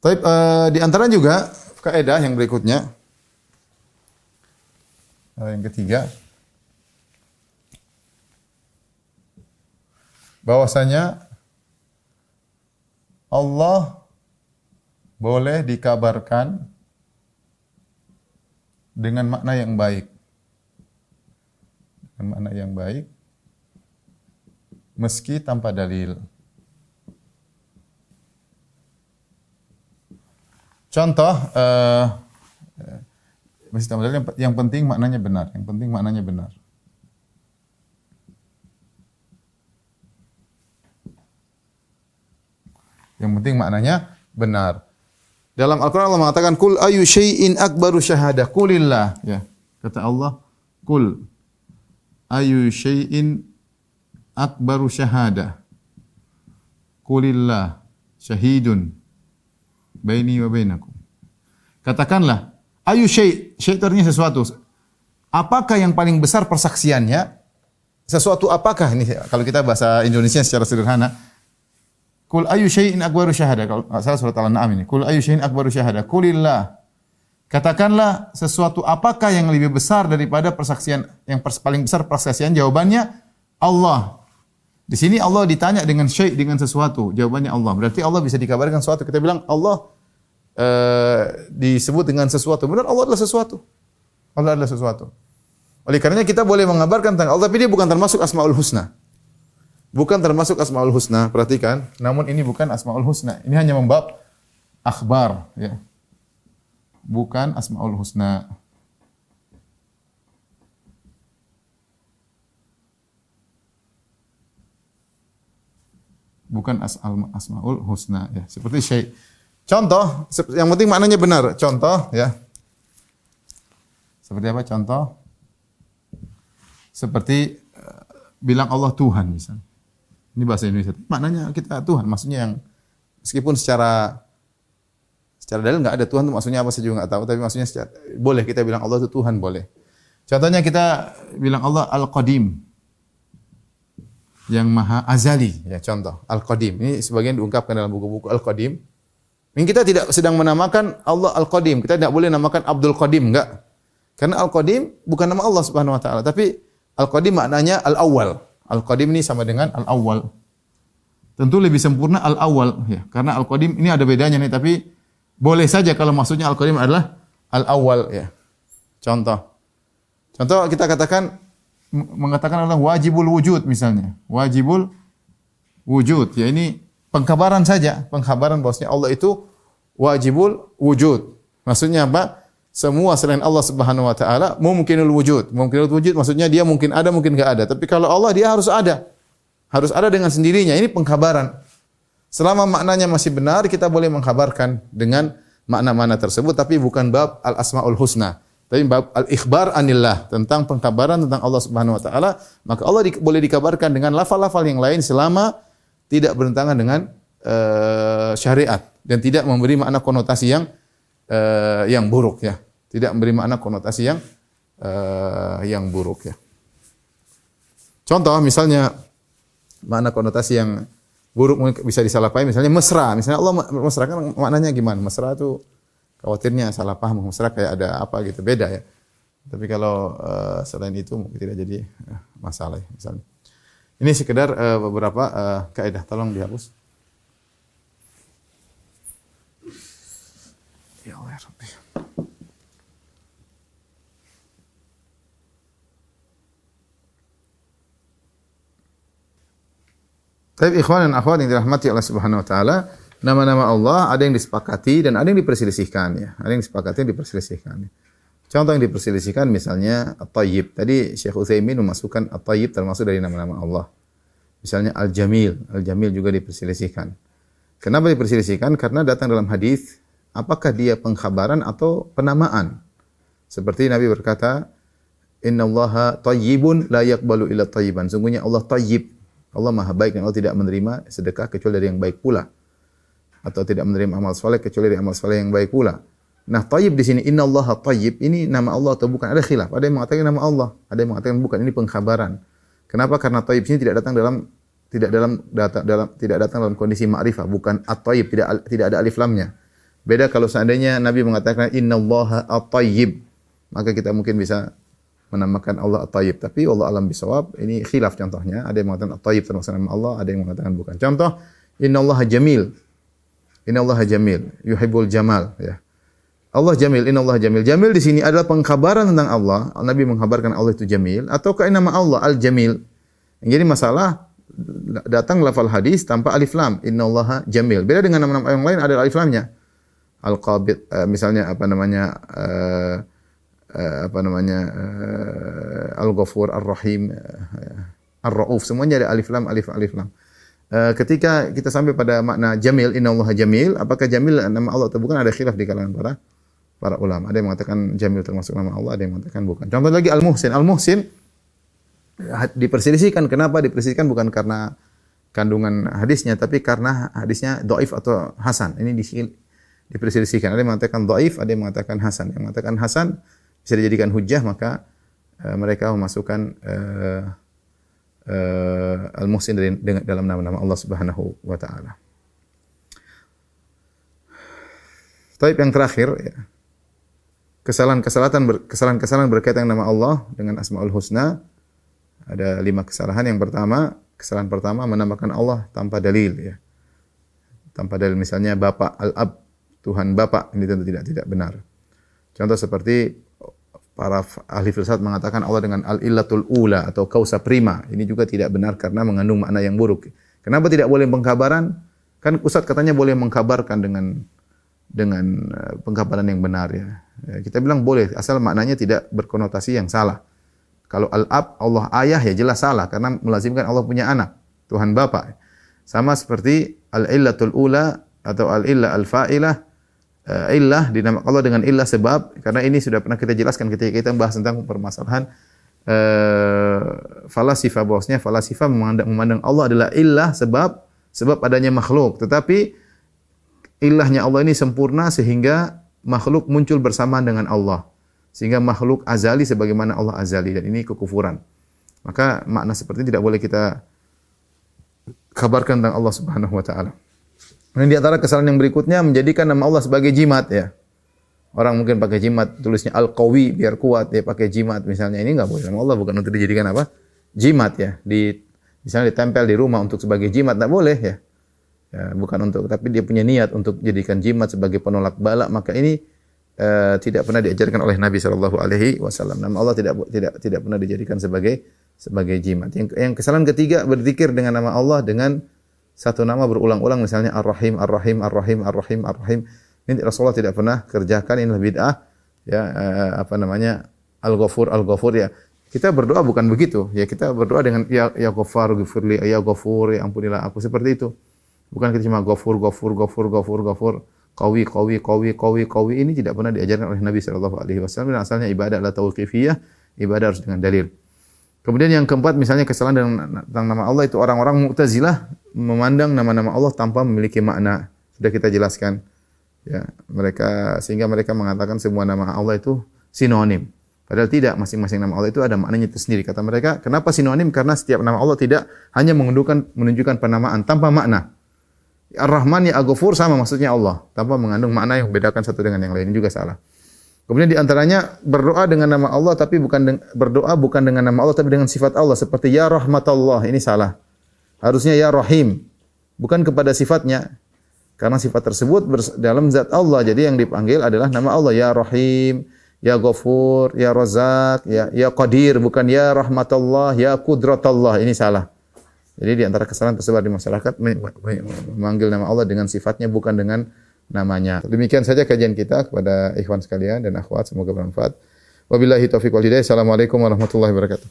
C: Baik, di antara juga kaidah yang berikutnya yang ketiga bahwasanya Allah boleh dikabarkan dengan makna yang baik. Dengan makna yang baik meski tanpa dalil. Contoh meski tanpa dalil yang penting maknanya benar, yang penting maknanya benar. Yang penting maknanya benar. Dalam Al-Qur'an Allah mengatakan kul ayu syai'in akbaru syahadah qulillah ya. Kata Allah kul ayu syai'in akbaru syahadah qulillah syahidun baini wa bainakum. Katakanlah ayu syai', syai' itu artinya sesuatu. Apakah yang paling besar persaksiannya? Sesuatu apakah ini kalau kita bahasa Indonesia secara sederhana? Kul ayu syai'in akbaru syahadah. Kalau salah surat Al-An'am ini. Kul ayu syai'in akbaru syahadah. Qulillah. Katakanlah sesuatu apakah yang lebih besar daripada persaksian yang paling besar persaksian? Jawabannya Allah. Di sini Allah ditanya dengan syai' dengan sesuatu. Jawabannya Allah. Berarti Allah bisa dikabarkan sesuatu. Kita bilang Allah disebut dengan sesuatu. Benar Allah adalah sesuatu. Allah adalah sesuatu. Oleh karenanya kita boleh mengabarkan tentang Allah tapi dia bukan termasuk Asmaul Husna. Bukan termasuk Asmaul Husna, perhatikan. Namun ini bukan Asmaul Husna. Ini hanya membab akhbar. Ya. Bukan Asmaul Husna. Bukan Asmaul Husna. Ya. Seperti syai'. Contoh, yang penting maknanya benar. Contoh, ya. Seperti apa contoh? Seperti bilang Allah Tuhan misalnya. Ini bahasa Indonesia. Maknanya kita Tuhan, maksudnya yang meskipun secara dalil enggak ada Tuhan itu maksudnya apa saya juga enggak tahu, tapi maksudnya boleh kita bilang Allah itu Tuhan boleh. Contohnya kita bilang Allah Al-Qadim. Yang Maha Azali, ya contoh Al-Qadim. Ini sebagian diungkapkan dalam buku-buku Al-Qadim. Ini kita tidak sedang menamakan Allah Al-Qadim. Kita tidak boleh namakan Abdul Qadim, enggak. Karena Al-Qadim bukan nama Allah Subhanahu wa taala, tapi Al-Qadim maknanya Al-Awwal. Al-Qadim ini sama dengan Al-Awwal. Tentu lebih sempurna Al-Awwal ya, karena Al-Qadim ini ada bedanya nih, tapi boleh saja kalau maksudnya Al-Qadim adalah Al-Awwal ya. Contoh kita katakan mengatakan adalah wajibul wujud misalnya. Wajibul wujud ya ini pengkhabaran saja, pengkhabaran bahwasanya Allah itu wajibul wujud. Maksudnya apa? Semua selain Allah Subhanahu wa taala mungkinul wujud. Mungkinul wujud maksudnya dia mungkin ada, mungkin enggak ada. Tapi kalau Allah dia harus ada. Harus ada dengan sendirinya. Ini pengkhabaran. Selama maknanya masih benar, kita boleh mengkhabarkan dengan makna-makna tersebut tapi bukan bab al-asmaul husna. Tapi bab al-ikhbar anillah, tentang pengkabaran tentang Allah Subhanahu wa taala, maka Allah boleh dikabarkan dengan lafal-lafal yang lain selama tidak bertentangan dengan syariat dan tidak memberi makna konotasi yang buruk ya. Tidak memberi makna konotasi yang buruk ya. Contoh misalnya makna konotasi yang buruk mungkin bisa disalahpahami, misalnya mesra. Misalnya Allah mesra kan maknanya gimana? Mesra itu khawatirnya salah paham, mesra kayak ada apa gitu, beda ya. Tapi kalau selain itu mungkin tidak jadi masalah ya, misalnya. Ini sekedar beberapa kaidah, tolong dihapus. Ya Allah, Rabbi. Tapi ikhwan dan akhwat yang dirahmati Allah Subhanahu wa taala, nama-nama Allah ada yang disepakati dan ada yang diperselisihkan ya. Ada yang disepakati dan diperselisihkan. Contoh yang diperselisihkan misalnya At-Tayyib. Tadi Syekh Utsaimin memasukkan At-Tayyib termasuk dari nama-nama Allah. Misalnya Al-Jamil. Al-Jamil juga diperselisihkan. Kenapa diperselisihkan? Karena datang dalam hadis, apakah dia pengkhabaran atau penamaan? Seperti Nabi berkata, "Innallaha tayyibun la yaqbalu illa tayyiban." Sungguhnya Allah tayyib. Allah Maha baik dan Allah tidak menerima sedekah kecuali dari yang baik pula. Atau tidak menerima amal saleh kecuali dari amal saleh yang baik pula. Nah, tayyib di sini innallaha tayyib, ini nama Allah atau bukan? Ada khilaf. Ada yang mengatakan nama Allah, ada yang mengatakan bukan, ini pengkhabaran. Kenapa? Karena tayyib sini tidak datang dalam kondisi ma'rifah, bukan at-tayyib, tidak ada alif lamnya. Beda kalau seandainya Nabi mengatakan innallaha at-tayyib, maka kita mungkin bisa menamakan Allah at-tayyib. Tapi Allah alam bisawab, ini khilaf contohnya. Ada yang mengatakan at-tayyib termasuk nama Allah, ada yang mengatakan bukan. Contoh, innallaha jamil. Innallaha jamil, yuhibbul jamal ya. Allah jamil, innallaha jamil. Jamil di sini adalah pengkhabaran tentang Allah. Nabi mengkhabarkan Allah itu jamil ataukah nama Allah al-jamil. Yang jadi masalah datang lafal hadis tanpa alif lam, innallaha jamil. Beda dengan nama-nama yang lain ada alif lamnya. Al-Qabid misalnya Al-Ghafur, Ar-Rahim, Ar-Rauf, semuanya ada alif lam. Ketika kita sampai pada makna jamil, innallaha jamil, apakah jamil nama Allah atau bukan, ada khilaf di kalangan para ulama. Ada yang mengatakan jamil termasuk nama Allah, ada yang mengatakan bukan. Contoh lagi Al-Muhsin. Al-Muhsin diperselisihkan. Kenapa diperselisihkan? Bukan karena kandungan hadisnya, tapi karena hadisnya dhaif atau hasan. Ini diperselisihkan. Ada yang mengatakan dhaif, ada yang mengatakan hasan. Yang mengatakan hasan bisa dijadikan hujjah, maka mereka memasukkan Al-Muhsin dalam nama-nama Allah Subhanahu wa taala. Taib yang terakhir ya. Kesalahan berkaitan dengan nama Allah dengan Asmaul Husna. Ada 5 kesalahan. Yang pertama, kesalahan pertama menamakan Allah tanpa dalil ya. Tanpa dalil, misalnya Bapa, Al-Ab, Tuhan Bapa, ini tentu tidak benar. Contoh seperti para ahli filsafat mengatakan Allah dengan al-illatul ula atau causa prima. Ini juga tidak benar karena mengandung makna yang buruk. Kenapa tidak boleh pengkabaran? Kan Ustaz katanya boleh mengkabarkan dengan pengkabaran yang benar ya. Kita bilang boleh asal maknanya tidak berkonotasi yang salah. Kalau al-ab Allah ayah ya jelas salah karena melazimkan Allah punya anak, Tuhan Bapa. Sama seperti al-illatul ula atau al-illah al-fa'ilah. Illah dinamakan Allah dengan illah sebab, karena ini sudah pernah kita jelaskan ketika kita membahas tentang permasalahan falasifah, bahwasanya falasifah memandang Allah adalah illah sebab adanya makhluk, tetapi illahnya Allah ini sempurna sehingga makhluk muncul bersamaan dengan Allah, sehingga makhluk azali sebagaimana Allah azali, dan ini kekufuran. Maka makna seperti ini tidak boleh kita kabarkan tentang Allah Subhanahu wa taala. Ini di antara kesalahan yang berikutnya menjadikan nama Allah sebagai jimat ya. Orang mungkin pakai jimat, tulisnya Al-Qawi biar kuat, dia pakai jimat misalnya. Ini enggak boleh. Nama Allah bukan untuk dijadikan apa? Jimat ya. Misalnya ditempel di rumah untuk sebagai jimat, enggak boleh ya. Ya, bukan untuk, tapi dia punya niat untuk jadikan jimat sebagai penolak bala, maka ini tidak pernah diajarkan oleh Nabi sallallahu alaihi wasallam. Nama Allah tidak pernah dijadikan sebagai jimat. Yang kesalahan ketiga, berzikir dengan nama Allah dengan satu nama berulang-ulang, misalnya Ar-Rahim, Ar-Rahim, Ar-Rahim, Ar-Rahim, Ar-Rahim. Ini Rasulullah tidak pernah kerjakan, ini bid'ah. Ya, Al-Ghafur, Al-Ghafur ya. Kita berdoa bukan begitu. Ya, kita berdoa dengan ya Ghaffar, Ghfirli, ya Ghafur, ya ampunilah aku, seperti itu. Bukan kita cuma Ghafur. qawi ini tidak pernah diajarkan oleh Nabi sallallahu alaihi wasallam. Dan asalnya ibadah adalah tauqifiyah, ibadah harus dengan dalil. Kemudian yang keempat misalnya kesalahan tentang nama Allah itu orang-orang Mu'tazilah memandang nama-nama Allah tanpa memiliki makna. Sudah kita jelaskan. Ya, sehingga mereka mengatakan semua nama Allah itu sinonim. Padahal tidak, masing-masing nama Allah itu ada maknanya tersendiri. Kata mereka, kenapa sinonim? Karena setiap nama Allah tidak hanya menunjukkan penamaan tanpa makna. Ar-Rahman ya Al-Ghafur sama maksudnya Allah, tanpa mengandung makna yang membedakan satu dengan yang lain, juga salah. Kemudian di antaranya berdoa dengan nama Allah tapi berdoa bukan dengan nama Allah tapi dengan sifat Allah seperti ya rahmatullah, ini salah. Harusnya ya rahim, bukan kepada sifatnya. Karena sifat tersebut dalam zat Allah. Jadi yang dipanggil adalah nama Allah ya Rahim, ya Ghafur, ya Razak, ya Qadir, bukan ya rahmatullah, ya qudratullah. Ini salah. Jadi di antara kesalahan tersebar di masyarakat memanggil nama Allah dengan sifatnya bukan dengan namanya. Demikian saja kajian kita kepada ikhwan sekalian dan akhwat, semoga bermanfaat. Wabillahi taufiq wal hidayah. Assalamualaikum warahmatullahi wabarakatuh.